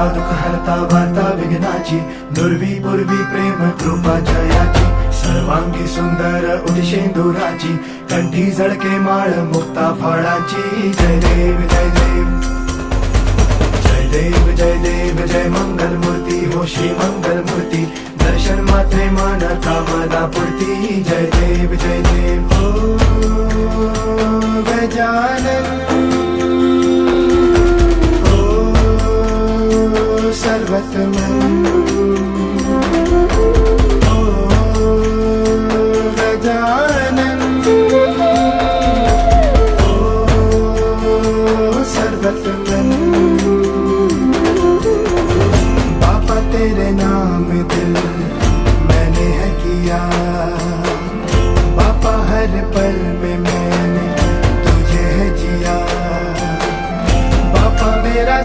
हरता दुःख हरता वार्ता विघ्नाची, दुर्वी पूर्वी प्रेम कृपा जयाची, सर्वांगी सुंदर उदिशेंदुराची, कंठी झळके माळ मुक्ता फळाची. जय देव जय देव जय देव जय देव जय मंगल मूर्ती हो श्री मंगल मूर्ती, दर्शन मात्रे मन कामना पूर्ती. जय देव जय देव ओ गजानन ओ सर्वतमन.